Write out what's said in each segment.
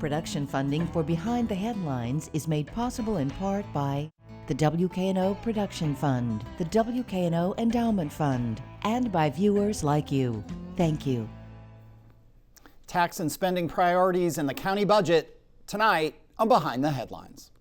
production funding for Behind the Headlines is made possible in part by the WKNO Production Fund, the WKNO Endowment Fund, and by viewers like you. Thank you. Tax and spending priorities in the county budget tonight on Behind the Headlines.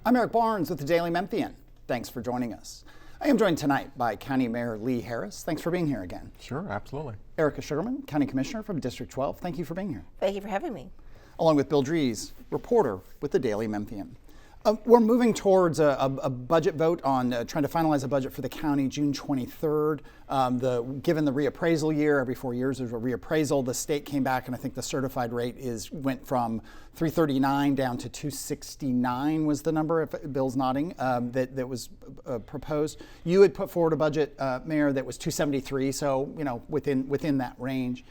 I'm Eric Barnes with the Daily Memphian. Thanks for joining us. I am joined tonight by County Mayor Lee Harris. Thanks for being here again. Sure, absolutely. Erika Sugarmon, County Commissioner from District 12. Thank you for being here. Thank you for having me. Along with Bill Dries, reporter with the Daily Memphian. We're moving towards a budget vote on trying to finalize a budget for the county June 23rd. Given the reappraisal year, every 4 years there's a reappraisal. The state came back and I think the certified rate went from 339 down to 269 was the number, if Bill's nodding, that was proposed. You had put forward a budget, Mayor, that was 273, so within that range.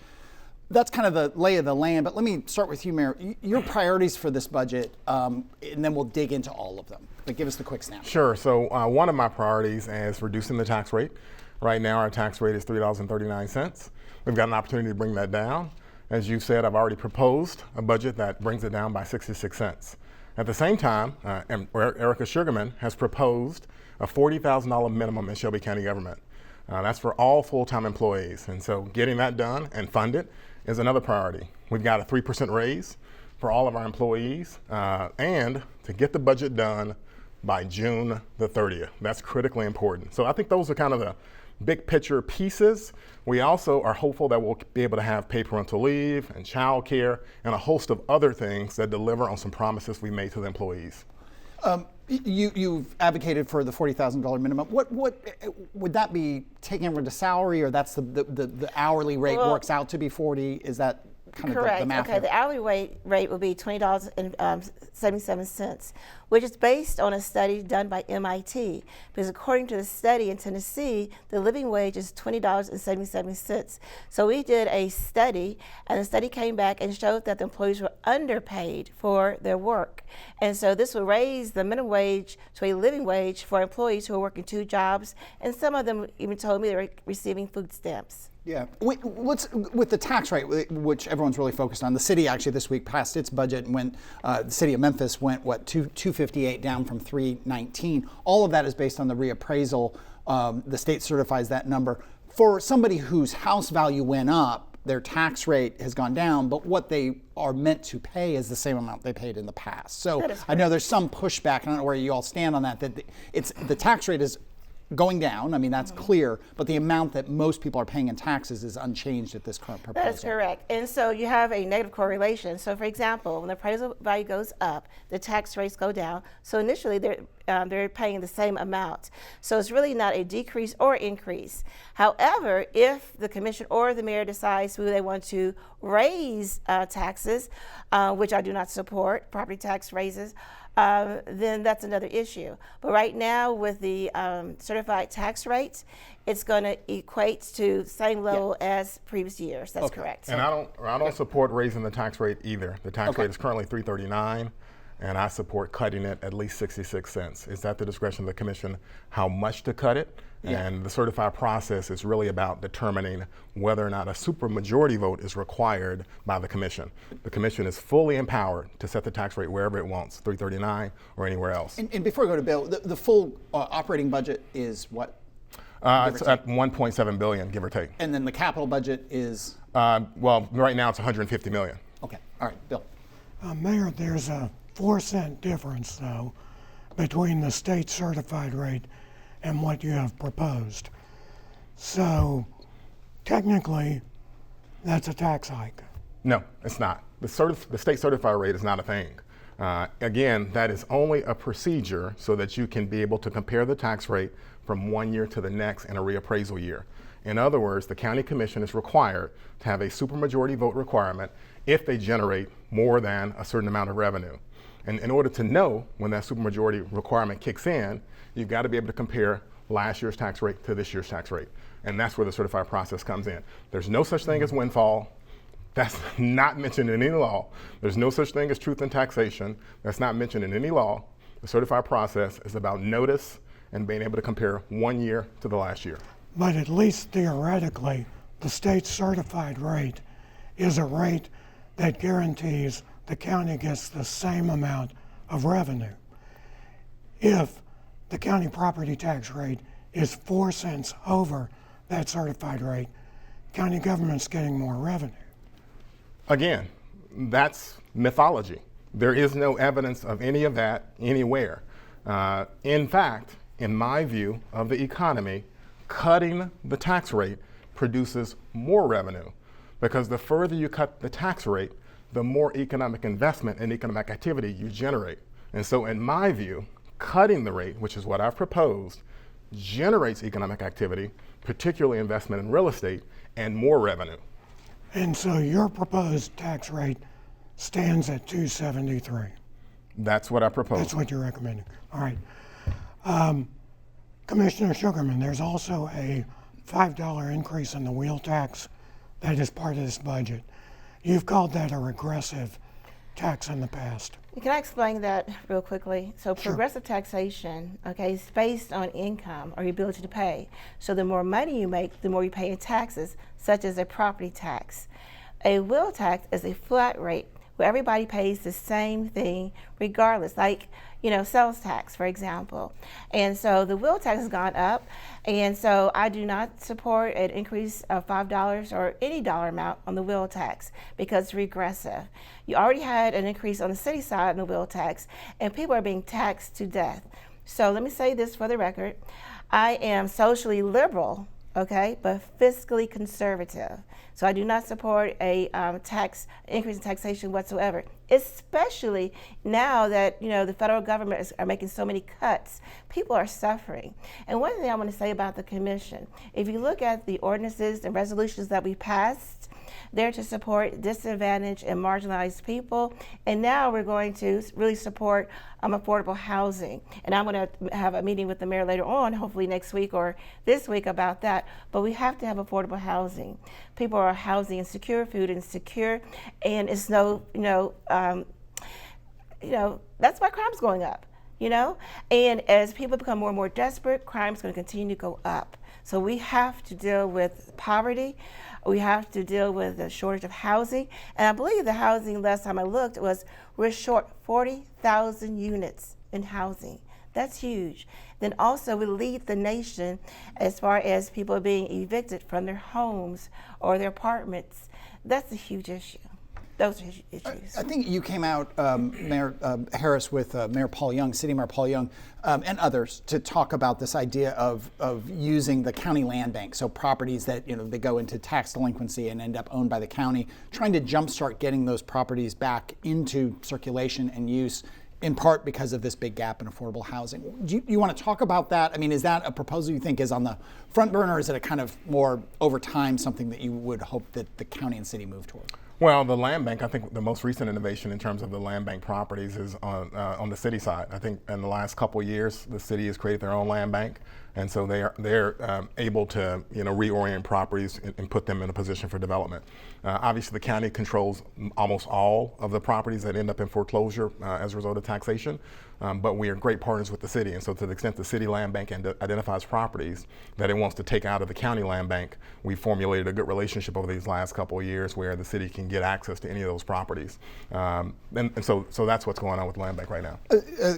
That's kind of the lay of the land, but let me start with you, Mayor. Your priorities for this budget, and then we'll dig into all of them. But give us the quick snapshot. Sure. So one of my priorities is reducing the tax rate. Right now, our tax rate is $3.39. We've got an opportunity to bring that down. As you said, I've already proposed a budget that brings it down by 66 cents. At the same time, Erika Sugarmon has proposed a $40,000 minimum in Shelby County government. That's for all full-time employees. And so getting that done and funded is another priority. We've got a 3% raise for all of our employees and to get the budget done by June the 30th. That's critically important. So I think those are kind of the big picture pieces. We also are hopeful that we'll be able to have paid parental leave and child care and a host of other things that deliver on some promises we made to the employees. You've advocated for the $40,000 minimum. What would that be taken over to salary, or that's the hourly rate works out to be 40? Is that kind correct. of the math? Okay, the hourly rate will be $20.77, which is based on a study done by MIT. Because according to the study in Tennessee, the living wage is $20.77. So we did a study, and the study came back and showed that the employees were underpaid for their work. And so this will raise the minimum wage to a living wage for employees who are working 2 jobs, and some of them even told me they were receiving food stamps. Yeah. With the tax rate, which everyone's really focused on, the city actually this week passed its budget and went, the city of Memphis went, 258 down from 319. All of that is based on the reappraisal. The state certifies that number. For somebody whose house value went up, their tax rate has gone down, but what they are meant to pay is the same amount they paid in the past. So I know there's some pushback. I don't know where you all stand on that. The tax rate is going down. I mean, that's clear, but the amount that most people are paying in taxes is unchanged at this current proposal. That is correct. And so you have a negative correlation. So for example, when the appraisal value goes up, the tax rates go down. So initially they're paying the same amount. So it's really not a decrease or increase. However, if the commission or the mayor decides who they want to raise taxes, which I do not support, property tax raises, then that's another issue. But right now with the certified tax rates, it's going to equate to the same level as previous years. That's correct. And I don't support raising the tax rate either. The tax rate is currently $3.39, and I support cutting it at least 66 cents. It's at the discretion of the commission how much to cut it. And the certified process is really about determining whether or not a supermajority vote is required by the commission. The commission is fully empowered to set the tax rate wherever it wants, $3.39 or anywhere else. And before we go to Bill, the full operating budget is what? It's at $1.7 billion, give or take. And then the capital budget is? Well, right now it's $150 million. Okay, all right, Bill. Mayor, there's a 4-cent difference, though, between the state certified rate and what you have proposed. So technically, that's a tax hike. No, it's not. The state certified rate is not a thing. Again, that is only a procedure so that you can be able to compare the tax rate from one year to the next in a reappraisal year. In other words, the county commission is required to have a supermajority vote requirement if they generate more than a certain amount of revenue. And in order to know when that supermajority requirement kicks in, you've got to be able to compare last year's tax rate to this year's tax rate. And that's where the certified process comes in. There's no such thing as windfall. That's not mentioned in any law. There's no such thing as truth in taxation. That's not mentioned in any law. The certified process is about notice and being able to compare 1 year to the last year. But at least theoretically, the state certified rate is a rate that guarantees the county gets the same amount of revenue. If the county property tax rate is 4 cents over that certified rate, county government's getting more revenue. Again, that's mythology. There is no evidence of any of that anywhere. In fact, in my view of the economy, cutting the tax rate produces more revenue, because the further you cut the tax rate, the more economic investment and economic activity you generate. And so in my view, cutting the rate, which is what I've proposed, generates economic activity, particularly investment in real estate, and more revenue. And so your proposed tax rate stands at 273. That's what I propose. That's what you're recommending. All right. Commissioner Sugarmon, there's also a $5 increase in the wheel tax that is part of this budget. You've called that a regressive tax in the past. Can I explain that real quickly? So Sure. progressive taxation, okay, is based on income or your ability to pay. So the more money you make, the more you pay in taxes, such as a property tax. A wheel tax is a flat rate where everybody pays the same thing regardless, like, sales tax, for example. And so the wheel tax has gone up, and so I do not support an increase of $5 or any dollar amount on the wheel tax because it's regressive. You already had an increase on the city side on the wheel tax, and people are being taxed to death. So let me say this for the record. I am socially liberal, okay, but fiscally conservative. So I do not support a increase in taxation whatsoever, especially now that the federal government are making so many cuts. People are suffering. And one thing I want to say about the commission, if you look at the ordinances and resolutions that we passed, they're to support disadvantaged and marginalized people. And now we're going to really support affordable housing. And I'm going to have a meeting with the mayor later on, hopefully next week or this week about that. But we have to have affordable housing. People are housing insecure, food insecure, and it's that's why crime's going up, And as people become more and more desperate, crime's going to continue to go up. So we have to deal with poverty. We have to deal with the shortage of housing. And I believe the housing, last time I looked, we're short 40,000 units in housing. That's huge. Then also we lead the nation as far as people being evicted from their homes or their apartments. That's a huge issue. Those are issues. I think you came out, Mayor Harris, with Mayor Paul Young, City Mayor Paul Young, and others to talk about this idea of using the county land bank, so properties that they go into tax delinquency and end up owned by the county, trying to jumpstart getting those properties back into circulation and use, in part because of this big gap in affordable housing. Do you want to talk about that? I mean, is that a proposal you think is on the front burner, or is it a kind of more over time something that you would hope that the county and city move toward? Well, the land bank, I think the most recent innovation in terms of the land bank properties is on the city side. I think in the last couple of years, the city has created their own land bank, and so they're able to reorient properties and put them in a position for development. Obviously, the county controls almost all of the properties that end up in foreclosure as a result of taxation, but we are great partners with the city, and so to the extent the city land bank identifies properties that it wants to take out of the county land bank, we formulated a good relationship over these last couple of years where the city can get access to any of those properties. And so that's what's going on with the land bank right now.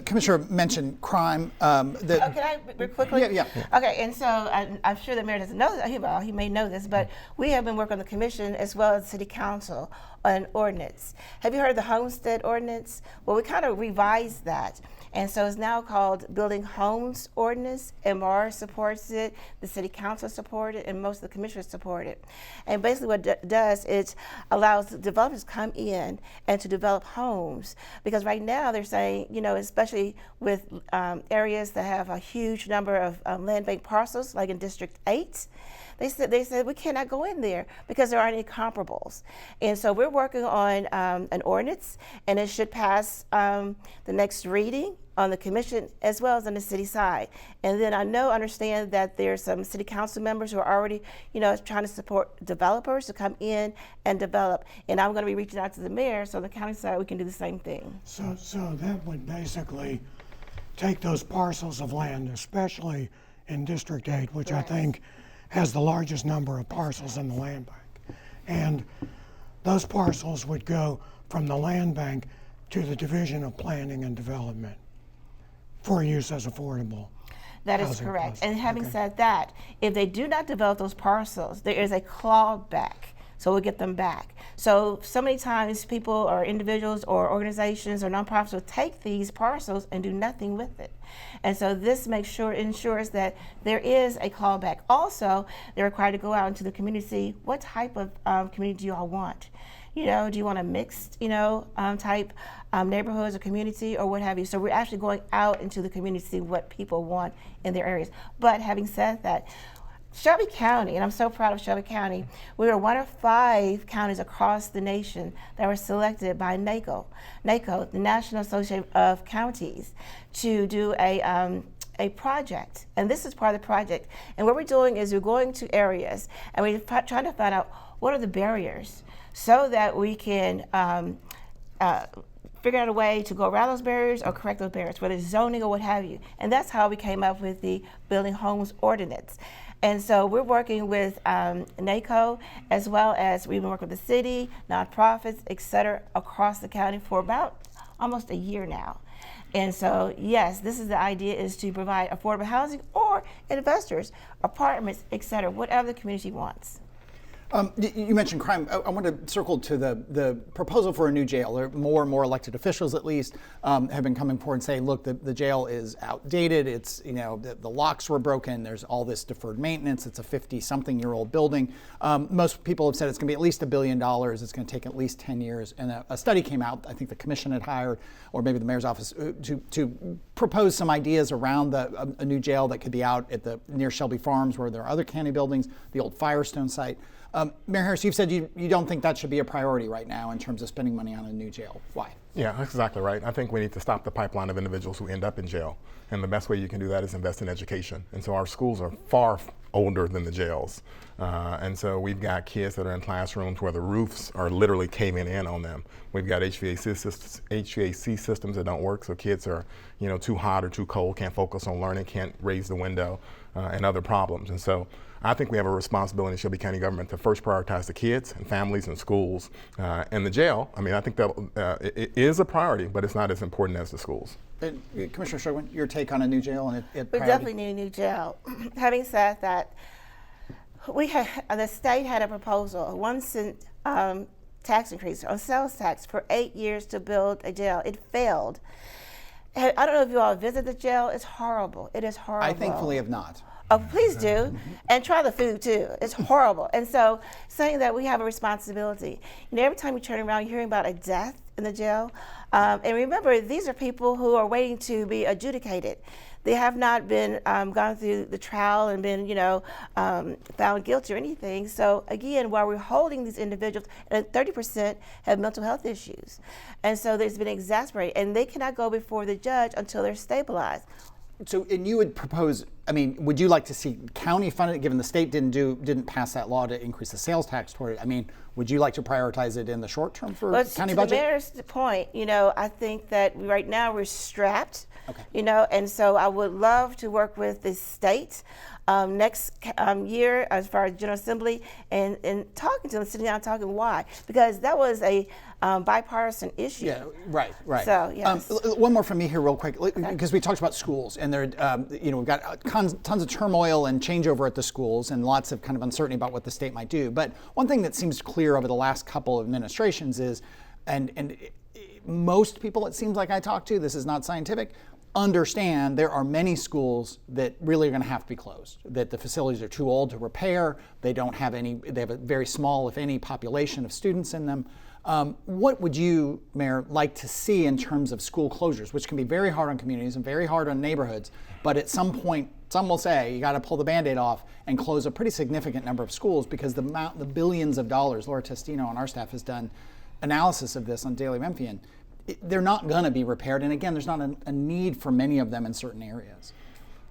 Commissioner mentioned crime. Can I quickly? Yeah. Okay, and so I'm sure the mayor doesn't know that. He may know this, but we have been working on the commission as well as city council on ordinance. Have you heard of the homestead ordinance? Well, we kind of revised that. And so it's now called Building Homes Ordinance. MR supports it, the city council support it, and most of the commissioners support it. And basically what it does is allows developers to come in and to develop homes. Because right now they're saying, especially with areas that have a huge number of land bank parcels, like in District 8, they said we cannot go in there because there aren't any comparables. And so we're working on an ordinance, and it should pass the next reading on the commission as well as on the city side. And then I understand that there's some city council members who are already, trying to support developers to come in and develop. And I'm going to be reaching out to the mayor, so on the county side we can do the same thing. So that would basically take those parcels of land, especially in District 8, which I think has the largest number of parcels in the land bank. And those parcels would go from the land bank to the Division of Planning and Development for use as affordable. That is housing correct. cluster. And having Okay. said that, if they do not develop those parcels, there is a clawback. So we'll get them back. So many times people or individuals or organizations or nonprofits will take these parcels and do nothing with it. And so this ensures that there is a callback. Also, they're required to go out into the community. What type of community do you all want? Do you want a mixed, type neighborhoods or community or what have you? So we're actually going out into the community to see what people want in their areas. But having said that, Shelby County, and I'm so proud of Shelby County, we were one of 5 counties across the nation that were selected by NACO, the National Association of Counties, to do a project. And this is part of the project. And what we're doing is we're going to areas and we're trying to find out what are the barriers so that we can figure out a way to go around those barriers or correct those barriers, whether it's zoning or what have you. And that's how we came up with the Building Homes Ordinance. And so we're working with NACO, as well as we've been working with the city, nonprofits, et cetera, across the county for about almost a year now. And so, yes, this is the idea, is to provide affordable housing or investors, apartments, et cetera, whatever the community wants. You mentioned crime. I want to circle to the proposal for a new jail. There are more and more elected officials, at least, have been coming forward and saying, look, the jail is outdated. It's, the locks were broken. There's all this deferred maintenance. It's a 50-something-year-old building. Most people have said it's going to be at least $1 billion. It's going to take at least 10 years. And a study came out, I think the commission had hired, or maybe the mayor's office, to propose some ideas around a new jail that could be out at near Shelby Farms, where there are other county buildings, the old Firestone site. Mayor Harris, you've said you don't think that should be a priority right now in terms of spending money on a new jail. Why? Yeah, that's exactly right. I think we need to stop the pipeline of individuals who end up in jail. And the best way you can do that is invest in education. And so our schools are far older than the jails. And so we've got kids that are in classrooms where the roofs are literally caving in on them. We've got HVAC systems that don't work, so kids are too hot or too cold, can't focus on learning, can't raise the window, and other problems. And so I think we have a responsibility in Shelby County government to first prioritize the kids and families and schools. And the jail, I think that it is a priority, but it's not as important as the schools. Commissioner Sugarmon, your take on a new jail and We definitely need a new jail. Having said that, the state had a proposal, a 1-cent tax increase on sales tax for 8 years to build a jail. It failed. I don't know if you all visit the jail. It's horrible. It is horrible. I thankfully have not. Oh, please do, and try the food too. It's horrible. And so, saying that we have a responsibility. Every time you turn around, you're hearing about a death in the jail. And remember, these are people who are waiting to be adjudicated. They have not been gone through the trial and been, found guilty or anything. So again, while we're holding these individuals, and 30% have mental health issues, and so there's been exasperated, and they cannot go before the judge until they're stabilized. So, and you would propose, would you like to see county funded, given the state didn't pass that law to increase the sales tax toward it? Would you like to prioritize it in the short term for county budget? To the mayor's point, I think that right now we're strapped, okay. And so I would love to work with the state next year as far as General Assembly and talking to them, sitting down and talking why. Because that was a bipartisan issue. Yeah, right. So, yes. One more from me here real quick, because we talked about schools, and there, we've got tons of turmoil and changeover at the schools and lots of kind of uncertainty about what the state might do. But one thing that seems clear over the last couple of administrations is, and most people it seems like I talk to, this is not scientific, understand there are many schools that really are going to have to be closed, that the facilities are too old to repair, they have a very small, if any, population of students in them. What would you, Mayor, like to see in terms of school closures, which can be very hard on communities and very hard on neighborhoods, but at some point, some will say you got to pull the Band-Aid off and close a pretty significant number of schools because the billions of dollars, Laura Testino on our staff has done analysis of this on Daily Memphian. they're not going to be repaired. And again, there's not a need for many of them in certain areas.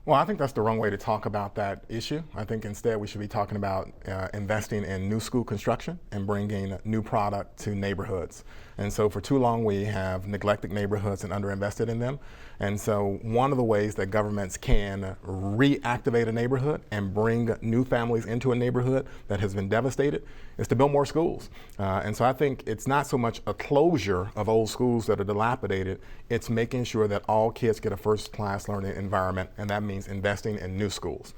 Well, I think that's the wrong way to talk about that issue. I think instead we should be talking about investing in new school construction and bringing new product to neighborhoods. And so for too long we have neglected neighborhoods and underinvested in them. And so one of the ways that governments can reactivate a neighborhood and bring new families into a neighborhood that has been devastated is to build more schools. And so I think it's not so much a closure of old schools that are dilapidated, it's making sure that all kids get a first-class learning environment, and that means investing in new schools.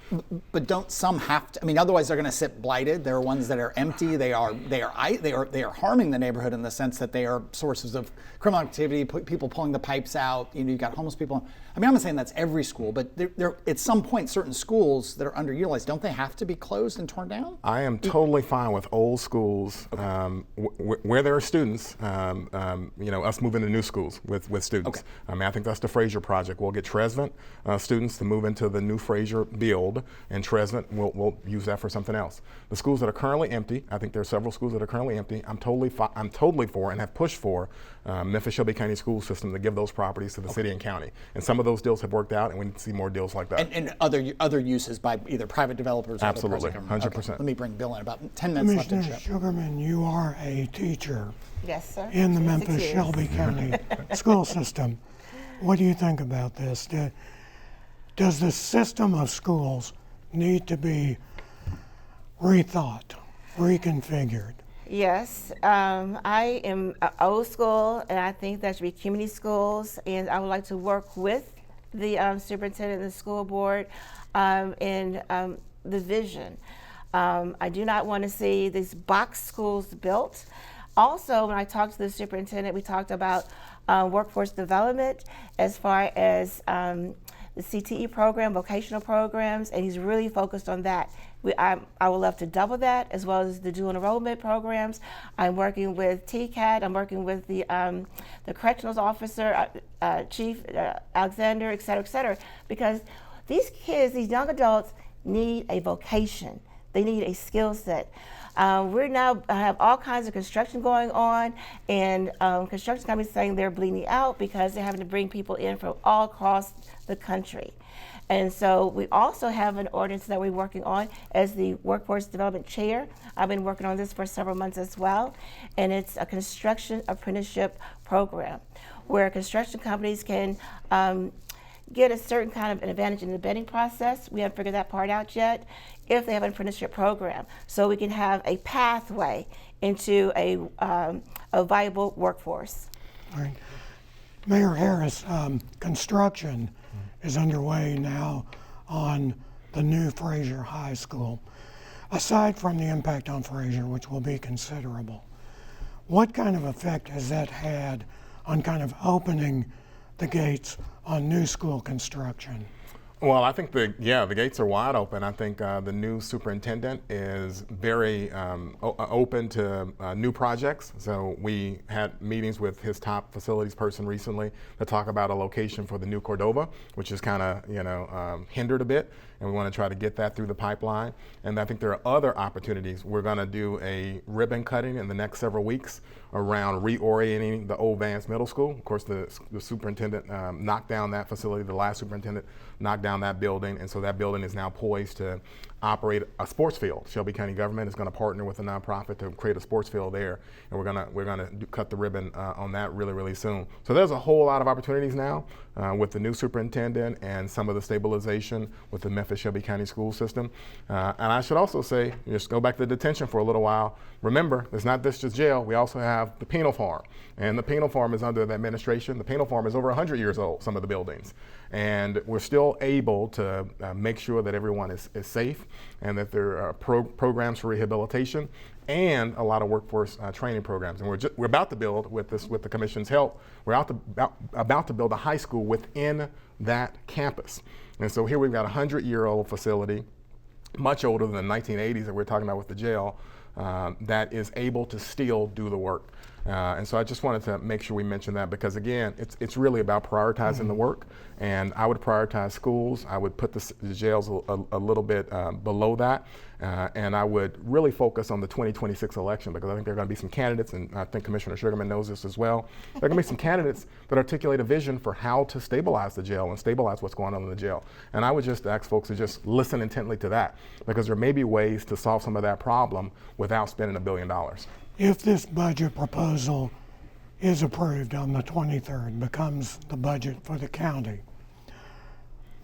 But don't some have to? I mean, otherwise they're going to sit blighted. There are ones that are empty. They are harming the neighborhood in the sense that they are sources of criminal activity. People pulling the pipes out. You've got homeless people. I mean, I'm not saying that's every school, but there at some point, certain schools that are underutilized, don't they have to be closed and torn down? I am totally fine with old schools where there are students. Us moving to new schools with students. Okay. I mean, I think that's the Fraser project. We'll get Tresvant students to move into the new Fraser build, and Tresvant we'll use that for something else. The schools that are currently empty, I think there are several schools that are currently empty. I'm totally for and have pushed for Memphis Shelby County School System to give those properties to the city and county. And some of those deals have worked out, and we need to see more deals like that. And other uses by either private developers or absolutely, other 100%. Okay. Let me bring Bill in. About 10 minutes left in the show. Sugarmon, you are a teacher Yes, sir. in the 26 Memphis years. Shelby County school system. What do you think about this? Does the system of schools need to be rethought, reconfigured? Yes, I am old school, and I think that should be community schools, and I would like to work with the superintendent and the school board in the vision. I do not want to see these box schools built. Also, when I talked to the superintendent, we talked about workforce development as far as the CTE program, vocational programs, and he's really focused on that. I would love to double that, as well as the dual enrollment programs. I'm working with TCAT. I'm working with the corrections officer, Chief Alexander, et cetera, because these kids, these young adults, need a vocation. They need a skill set. We're now have all kinds of construction going on, and construction companies saying they're bleeding out because they're having to bring people in from all across the country. And so we also have an ordinance that we're working on as the workforce development chair. I've been working on this for several months as well, and it's a construction apprenticeship program where construction companies can get a certain kind of an advantage in the bidding process. We haven't figured that part out yet, if they have an apprenticeship program, so we can have a pathway into a viable workforce. All right. Mayor Harris, construction is underway now on the new Fraser High School. Aside from the impact on Fraser, which will be considerable, what kind of effect has that had on kind of opening the gates on new school construction? Well, I think the gates are wide open. I think the new superintendent is very open to new projects. So we had meetings with his top facilities person recently to talk about a location for the new Cordova, which is kind of hindered a bit, and we want to try to get that through the pipeline. And I think there are other opportunities. We're going to do a ribbon cutting in the next several weeks around reorienting the old Vance Middle School. Of course, the superintendent knocked down that facility. The last superintendent knocked down that building, and so that building is now poised to operate a sports field. Shelby County government is going to partner with a nonprofit to create a sports field there, and we're gonna cut the ribbon on that really soon. So there's a whole lot of opportunities now with the new superintendent and some of the stabilization with the Memphis Shelby County school system. And I should also say, just go back to detention for a little while. Remember, it's not just jail. We also have the penal farm, and the penal farm is under the administration. The penal farm is over 100 years old, some of the buildings, and we're still able to make sure that everyone is safe, and that there are programs for rehabilitation and a lot of workforce training programs. And we're about to build, with the commission's help, we're about to build a high school within that campus. And so here we've got a 100-year-old facility, much older than the 1980s that we're talking about with the jail, that is able to still do the work. And so I just wanted to make sure we mention that because, again, it's really about prioritizing the work. And I would prioritize schools. I would put the jails a little bit below that. And I would really focus on the 2026 election because I think there are going to be some candidates, and I think Commissioner Sugarmon knows this as well. There are going to be some candidates that articulate a vision for how to stabilize the jail and stabilize what's going on in the jail. And I would just ask folks to just listen intently to that because there may be ways to solve some of that problem without spending $1 billion. If this budget proposal is approved on the 23rd, becomes the budget for the county,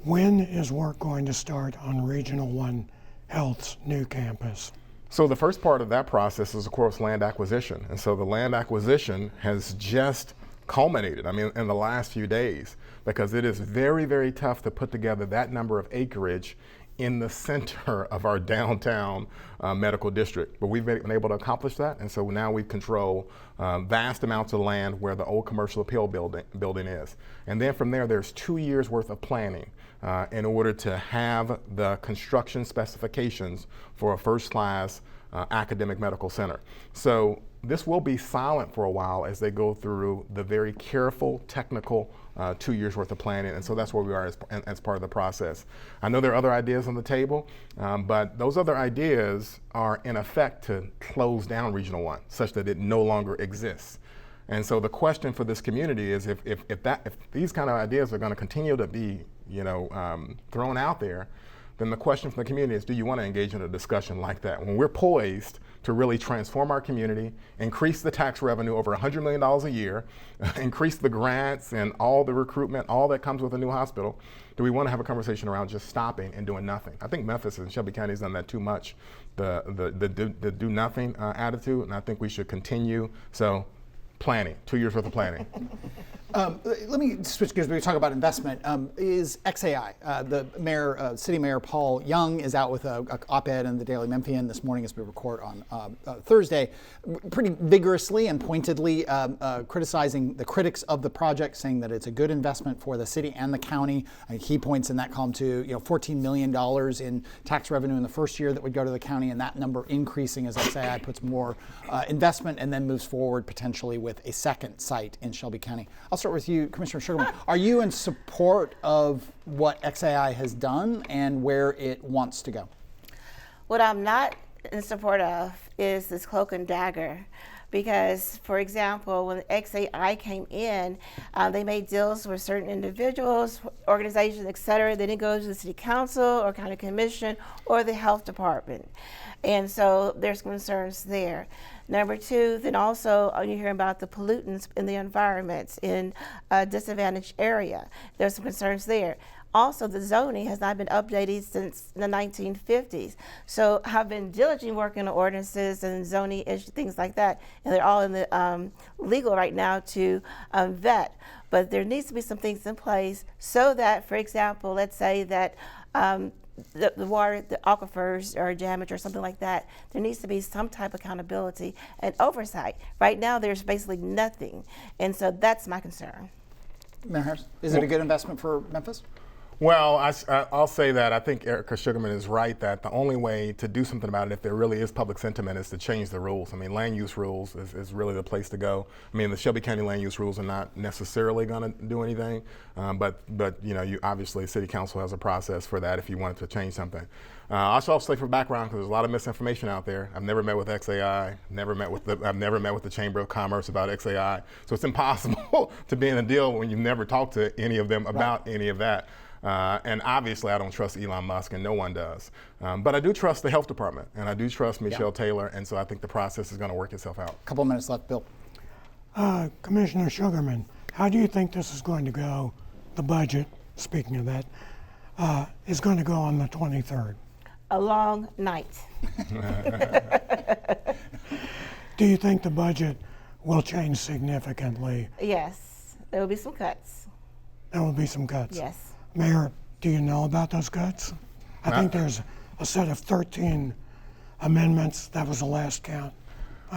when is work going to start on Regional 1 Health's new campus? So the first part of that process is, of course, land acquisition. And so the land acquisition has just culminated, in the last few days, because it is very, very tough to put together that number of acreage in the center of our downtown medical district. But we've been able to accomplish that, and so now we control vast amounts of land where the old commercial appeal building is. And then from there, there's 2 years worth of planning in order to have the construction specifications for a first-class academic medical center. So this will be silent for a while as they go through the very careful, technical 2 years worth of planning, and so that's where we are as part of the process. I know there are other ideas on the table, but those other ideas are in effect to close down Regional 1 such that it no longer exists. And so the question for this community is if these kind of ideas are going to continue to be thrown out there, then the question from the community is, do you want to engage in a discussion like that? When we're poised to really transform our community, increase the tax revenue over $100 million a year, increase the grants and all the recruitment, all that comes with a new hospital, do we want to have a conversation around just stopping and doing nothing? I think Memphis and Shelby County has done that too much, the do nothing attitude, and I think we should continue. So planning, 2 years worth of planning. Let me switch gears. We talk about investment. Is XAI, the mayor, city mayor Paul Young is out with a op-ed in the Daily Memphian this morning as we record on Thursday, pretty vigorously and pointedly criticizing the critics of the project, saying that it's a good investment for the city and the county. He points in that column to $14 million in tax revenue in the first year that would go to the county, and that number increasing as XAI puts more investment and then moves forward potentially with a second site in Shelby County. I'll start with you, Commissioner Sugarmon. Are you in support of what XAI has done and where it wants to go? What I'm not in support of is this cloak and dagger. Because, for example, when XAI came in, they made deals with certain individuals, organizations, et cetera. They didn't go to the city council or county commission or the health department. And so there's concerns there. Number two, then also you're hearing about the pollutants in the environment in a disadvantaged area. There's some concerns there. Also, the zoning has not been updated since the 1950s. So I've been diligently working on ordinances and zoning issues, things like that, and they're all in the legal right now to vet. But there needs to be some things in place so that, for example, let's say that the water, the aquifers are damaged or something like that, there needs to be some type of accountability and oversight. Right now, there's basically nothing. And so that's my concern. Mayor Harris, is it a good investment for Memphis? Well, I'll say that I think Erika Sugarmon is right that the only way to do something about it, if there really is public sentiment, is to change the rules. I mean, land use rules is really the place to go. I mean, the Shelby County land use rules are not necessarily going to do anything, but you obviously City Council has a process for that if you wanted to change something. I'll also say for background, because there's a lot of misinformation out there. I've never met with XAI. I've never met with the Chamber of Commerce about XAI. So it's impossible to be in a deal when you've never talked to any of them about any of that. And obviously, I don't trust Elon Musk, and no one does. But I do trust the health department, and I do trust Michelle Taylor, and so I think the process is going to work itself out. A couple of minutes left, Bill. Commissioner Sugarmon, how do you think this is going to go? The budget, speaking of that, is going to go on the 23rd. A long night. Do you think the budget will change significantly? Yes, there will be some cuts. There will be some cuts? Yes. Mayor, do you know about those cuts? I think there's a set of 13 amendments. That was the last count.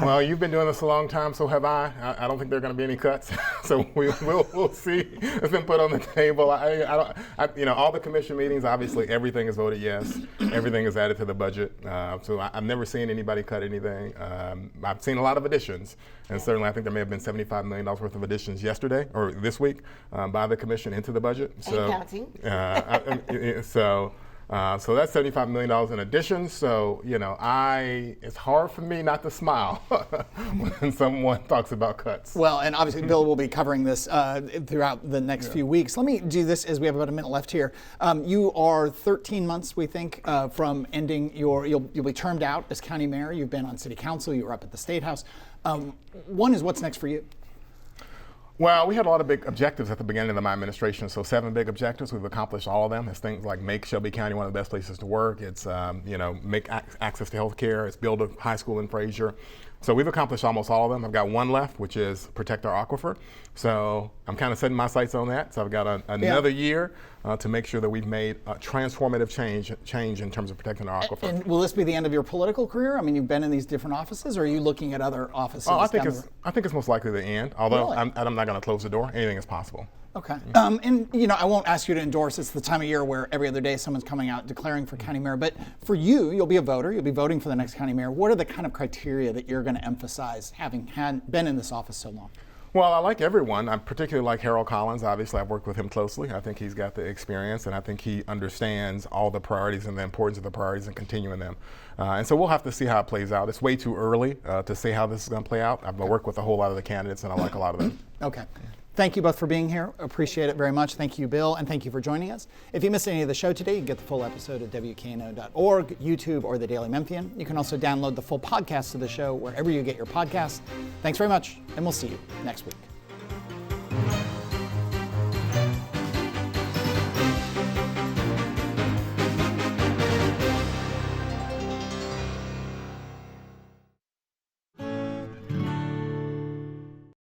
Well, you've been doing this a long time, so have I. I don't think there are going to be any cuts, so we'll see. It's been put on the table. All the commission meetings, obviously, everything is voted yes. Everything is added to the budget. So I've never seen anybody cut anything. I've seen a lot of additions, and certainly I think there may have been $75 million worth of additions yesterday or this week by the commission into the budget. So, and counting. So that's $75 million in addition. So, it's hard for me not to smile when someone talks about cuts. Well, and obviously Bill will be covering this throughout the next few weeks. Let me do this as we have about a minute left here. You are 13 months, we think, from ending you'll be termed out as county mayor. You've been on city council. You were up at the State House. One is, what's next for you? Well, we had a lot of big objectives at the beginning of my administration. So 7 big objectives. We've accomplished all of them. It's things like make Shelby County one of the best places to work. It's make access to health care. It's build a high school in Fraser. So we've accomplished almost all of them. I've got one left, which is protect our aquifer. So I'm kind of setting my sights on that. So I've got another year to make sure that we've made a transformative change in terms of protecting our aquifer. And will this be the end of your political career? I mean, you've been in these different offices, or are you looking at other offices? I think it's most likely the end. Although Really? I'm not going to close the door. Anything is possible. Okay. And I won't ask you to endorse. It's the time of year where every other day someone's coming out declaring for county mayor. But for you, you'll be a voter. You'll be voting for the next county mayor. What are the kind of criteria that you're going to emphasize, having been in this office so long? Well, I like everyone. I particularly like Harold Collins. Obviously, I've worked with him closely. I think he's got the experience, and I think he understands all the priorities and the importance of the priorities and continuing them. And so we'll have to see how it plays out. It's way too early to say how this is going to play out. I've worked with a whole lot of the candidates, and I like a lot of them. Okay. Thank you both for being here. Appreciate it very much. Thank you, Bill, and thank you for joining us. If you missed any of the show today, you can get the full episode at WKNO.org, YouTube, or the Daily Memphian. You can also download the full podcast of the show wherever you get your podcasts. Thanks very much, and we'll see you next week.